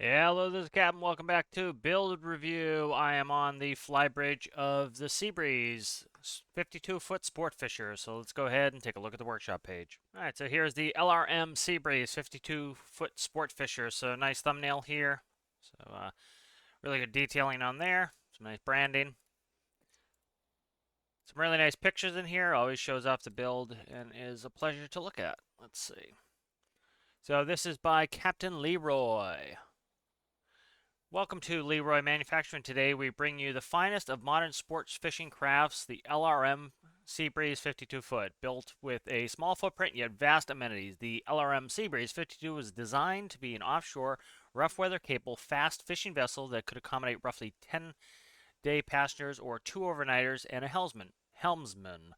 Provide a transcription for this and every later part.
Hello, this is Captain. Welcome back to Build Review. I am on the flybridge of the Seabreeze 52-foot sport fisher. So let's go ahead and take a look at the workshop page. All right, so here's the LRM Seabreeze 52-foot sport fisher. So nice thumbnail here. So really good detailing on there. Some nice branding. Some really nice pictures in here. Always shows off the build and is a pleasure to look at. Let's see. So this is by Captain Leroy. Welcome to Leroy Manufacturing. Today we bring you the finest of modern sports fishing crafts, the LRM Seabreeze 52-foot. Built with a small footprint yet vast amenities, the LRM Seabreeze 52 was designed to be an offshore, rough weather capable, fast fishing vessel that could accommodate roughly 10-day passengers or 2 overnighters and a helmsman.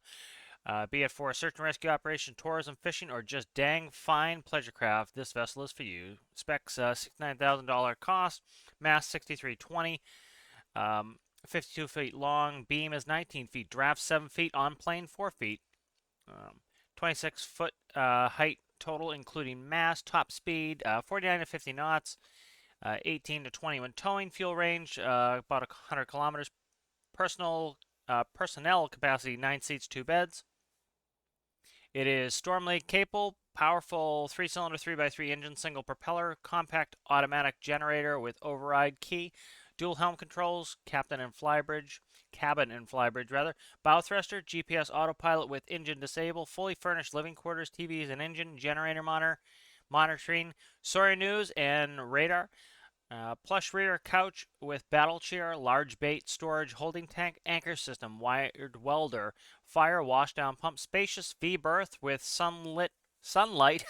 Be it for a search and rescue operation, tourism, fishing, or just dang fine pleasure craft, this vessel is for you. Specs $69,000 cost, mass 6320, 52 feet long, beam is 19 feet, draft 7 feet, on plane 4 feet, 26 foot height total, including mast, top speed 49 to 50 knots, 18 to 20 when towing, fuel range about 100 kilometers, personnel capacity 9 seats, 2 beds. It is Storm Lake capable, powerful 3-cylinder 3x3 engine, single propeller, compact automatic generator with override key, dual helm controls, cabin and flybridge rather, bow thruster, GPS autopilot with engine disable, fully furnished living quarters, TVs and engine, generator monitoring, Sawyer News and radar. Plush rear couch with battle chair, large bait storage holding tank, anchor system, wired welder, fire washdown pump, spacious V berth with sunlight,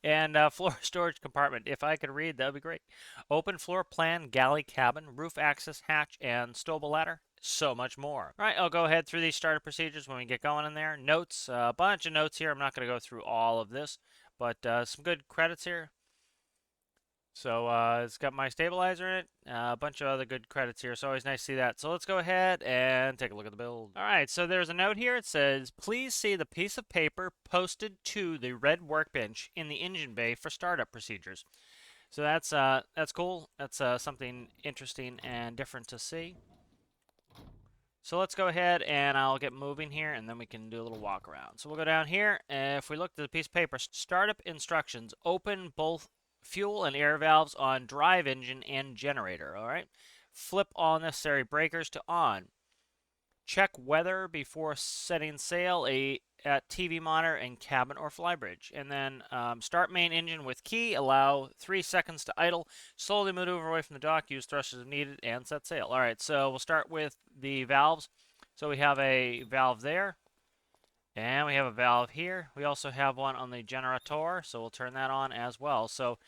and floor storage compartment. If I could read, that would be great. Open floor plan, galley cabin, roof access hatch, and stowable ladder. So much more. All right, I'll go ahead through these starter procedures when we get going in there. Notes, a bunch of notes here. I'm not going to go through all of this, but some good credits here. So it's got my stabilizer in it, a bunch of other good credits here. So always nice to see that. So let's go ahead and take a look at the build. All right, so there's a note here. It says, please see the piece of paper posted to the red workbench in the engine bay for startup procedures. So that's cool. That's something interesting and different to see. So let's go ahead and I'll get moving here and then we can do a little walk around. So we'll go down here. If we look at the piece of paper, startup instructions, open both fuel and air valves on drive engine and generator. All right. Flip all necessary breakers to on. Check weather before setting sail at TV monitor and cabin or flybridge. And then start main engine with key. Allow 3 seconds to idle. Slowly maneuver away from the dock. Use thrusters if needed and set sail. All right. So we'll start with the valves. So we have a valve there. And we have a valve here. We also have one on the generator, so we'll turn that on as well. So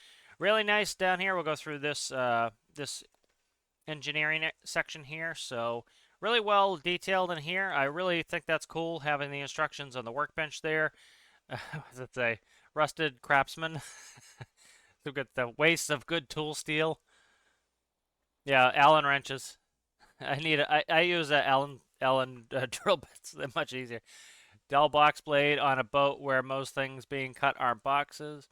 really nice down here. We'll go through this this engineering section here. So really well detailed in here. I really think that's cool having the instructions on the workbench there. As it say, rusted craftsman. Look at the waste of good tool steel. Yeah, Allen wrenches. I use Allen drill bits. They're much easier. Dell box blade on a boat where most things being cut aren't boxes.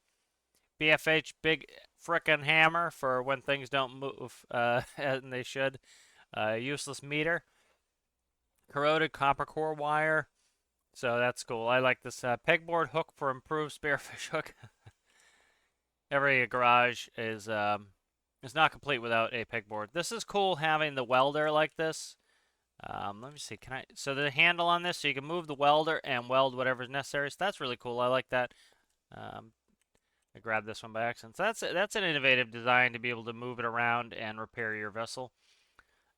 BFH big frickin' hammer for when things don't move and they should. Useless meter. Corroded copper core wire. So that's cool. I like this pegboard hook for improved spearfish hook. Every garage is not complete without a pegboard. This is cool having the welder like this. Let me see. So the handle on this, so you can move the welder and weld whatever's necessary. So that's really cool. I like that. I grabbed this one by accident. So that's an innovative design to be able to move it around and repair your vessel.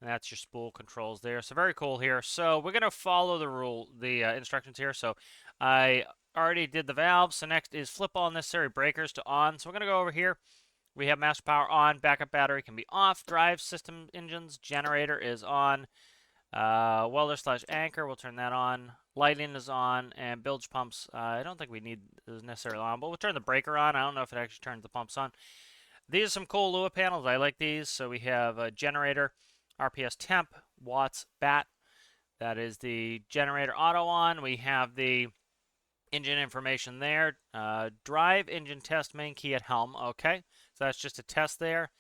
And that's your spool controls there. So very cool here. So we're gonna follow the instructions here. So I already did the valves. So next is flip all necessary breakers to on. So we're gonna go over here. We have master power on, backup battery can be off, drive system engines, generator is on. Welder slash anchor, we'll turn that on. Lighting is on, and bilge pumps, I don't think we need is necessarily on, but we'll turn the breaker on. I don't know if it actually turns the pumps on. These are some cool Lua panels. I like these. So we have a generator, RPS temp, watts, bat. That is the generator auto on. We have the engine information there. Drive engine test main key at helm. Okay, so that's just a test there.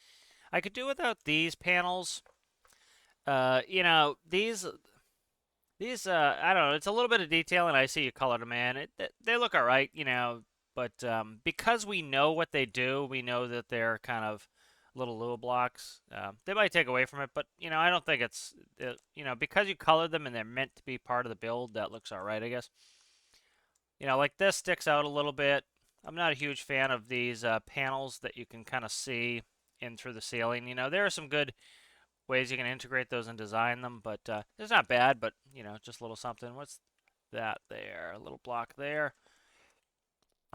I could do without these panels. You know, these I don't know, it's a little bit of detail, and I see you colored them in. They look all right, you know, but because we know what they do, we know that they're kind of little Lua blocks. They might take away from it, but you know, I don't think it's you know, because you colored them and they're meant to be part of the build, that looks all right, I guess. You know, like this sticks out a little bit. I'm not a huge fan of these panels that you can kind of see in through the ceiling. You know, there are some good ways you can integrate those and design them, but it's not bad, but, you know, just a little something. What's that there? A little block there.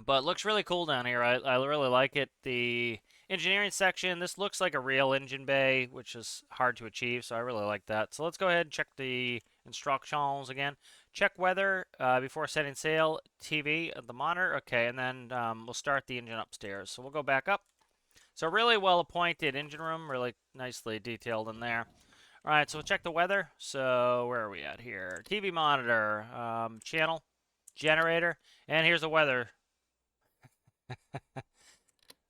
But it looks really cool down here. I really like it. The engineering section, this looks like a real engine bay, which is hard to achieve, so I really like that. So let's go ahead and check the instructions again. Check weather before setting sail, TV at the monitor. Okay, and then we'll start the engine upstairs. So we'll go back up. So really well appointed engine room, really nicely detailed in there. All right, so we'll check the weather. So where are we at here? TV monitor, channel, generator, and here's the weather.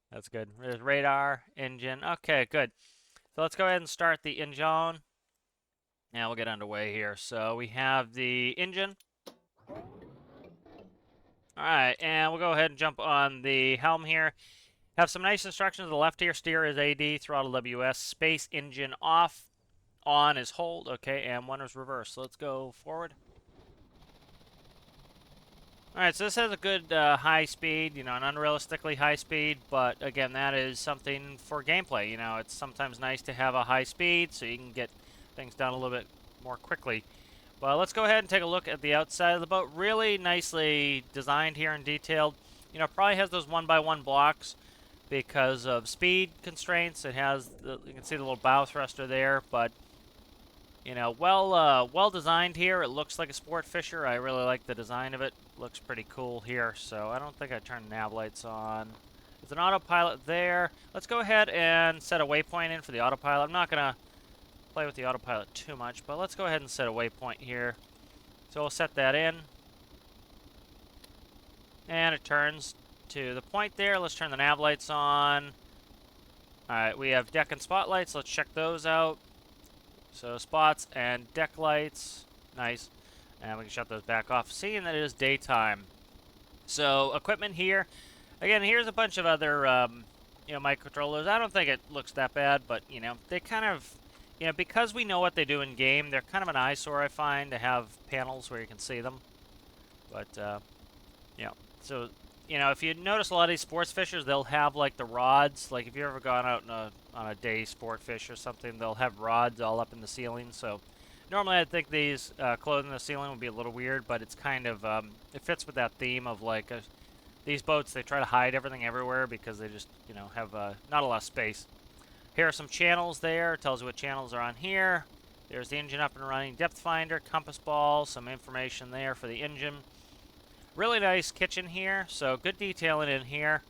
That's good. There's radar, engine. Okay, good. So let's go ahead and start the engine. Now we'll get underway here. So we have the engine. All right, and we'll go ahead and jump on the helm here. Have some nice instructions to the left here. Steer is AD, throttle WS, space engine off, on is hold. Okay, and one is reverse. So let's go forward. All right, so this has a good high speed, you know, an unrealistically high speed, but again, that is something for gameplay. You know, it's sometimes nice to have a high speed so you can get things done a little bit more quickly. But let's go ahead and take a look at the outside of the boat. Really nicely designed here and detailed. You know, it probably has those 1x1 blocks because of speed constraints. It has, you can see the little bow thruster there, but you know, well designed here. It looks like a sport fisher. I really like the design of it. Looks pretty cool here. So I don't think I turned nav lights on. There's an autopilot there. Let's go ahead and set a waypoint in for the autopilot. I'm not gonna play with the autopilot too much, but let's go ahead and set a waypoint here. So we'll set that in, and it turns to the point there. Let's turn the nav lights on. All right, we have deck and spotlights. Let's check those out. So spots and deck lights, nice. And we can shut those back off, seeing that it is daytime. So equipment here. Again, here's a bunch of other, you know, microcontrollers. I don't think it looks that bad, but, you know, they kind of, you know, because we know what they do in game, they're kind of an eyesore, I find, to have panels where you can see them. But, yeah. So, you know, if you notice a lot of these sports fishers, they'll have, like, the rods. Like, if you've ever gone out on a day sport fish or something, they'll have rods all up in the ceiling. So normally I'd think these clothing the ceiling would be a little weird, but it's kind of, it fits with that theme of, like, these boats, they try to hide everything everywhere because they just, you know, have not a lot of space. Here are some channels there. It tells you what channels are on here. There's the engine up and running, depth finder, compass ball, some information there for the engine. Really nice kitchen here, so good detailing in here.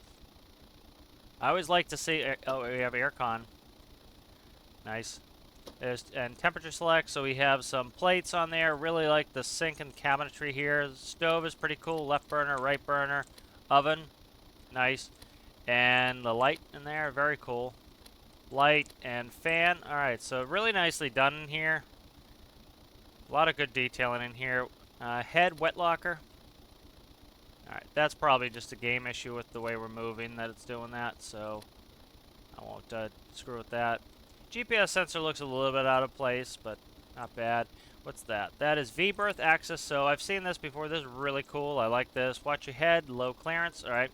I always like to see, oh, we have aircon. Nice. And temperature select, so we have some plates on there. Really like the sink and cabinetry here. The stove is pretty cool, left burner, right burner. Oven, nice. And the light in there, very cool. Light and fan. All right, so really nicely done in here. A lot of good detailing in here. Head wet locker. Alright, that's probably just a game issue with the way we're moving that it's doing that, so I won't screw with that. GPS sensor looks a little bit out of place, but not bad. What's that? That is V-berth access, so I've seen this before. This is really cool. I like this. Watch your head, low clearance. Alright,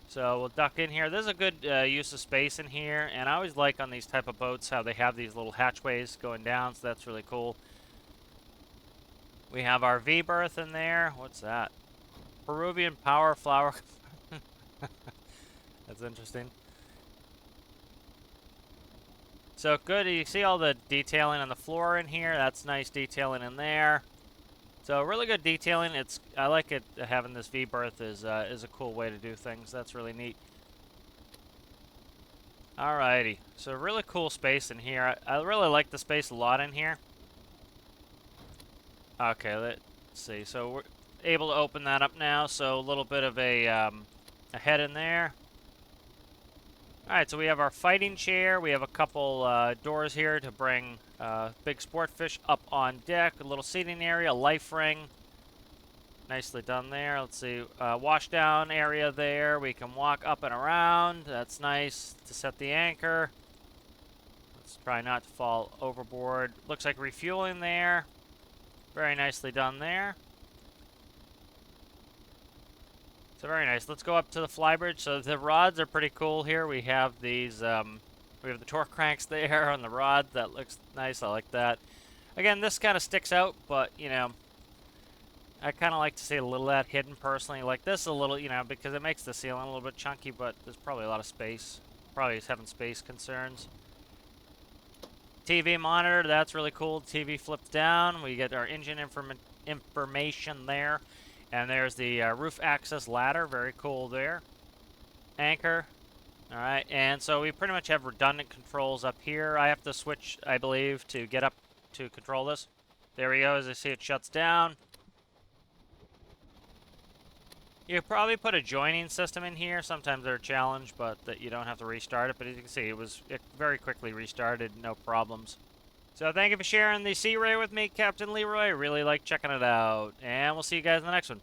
so we'll duck in here. There's a good use of space in here, and I always like on these type of boats how they have these little hatchways going down, so that's really cool. We have our V-berth in there. What's that? Peruvian power flower. That's interesting. So good. You see all the detailing on the floor in here. That's nice detailing in there. So really good detailing. I like it having this V-berth is a cool way to do things. That's really neat. Alrighty. So really cool space in here. I really like the space a lot in here. Okay, let's see. So we're able to open that up now, so a little bit of a head in there. Alright, so we have our fighting chair. We have a couple doors here to bring big sport fish up on deck. A little seating area, a life ring. Nicely done there. Let's see, wash down area there. We can walk up and around. That's nice to set the anchor. Let's try not to fall overboard. Looks like refueling there. Very nicely done there. So very nice. Let's go up to the flybridge. So the rods are pretty cool here. We have these, we have the torque cranks there on the rod. That looks nice. I like that. Again, this kind of sticks out, but, you know, I kind of like to see a little of that hidden personally. Like this a little, you know, because it makes the ceiling a little bit chunky, but there's probably a lot of space. Probably just having space concerns. TV monitor, that's really cool. TV flips down. We get our engine information there. And there's the roof access ladder. Very cool there. Anchor. All right, and so we pretty much have redundant controls up here. I have to switch, I believe, to get up to control this. There we go. As I see, it shuts down. You could probably put a joining system in here. Sometimes they're a challenge, but that you don't have to restart it. But as you can see, it very quickly restarted, no problems. So thank you for sharing the Sea Ray with me, Captain Leroy. I really like checking it out. And we'll see you guys in the next one.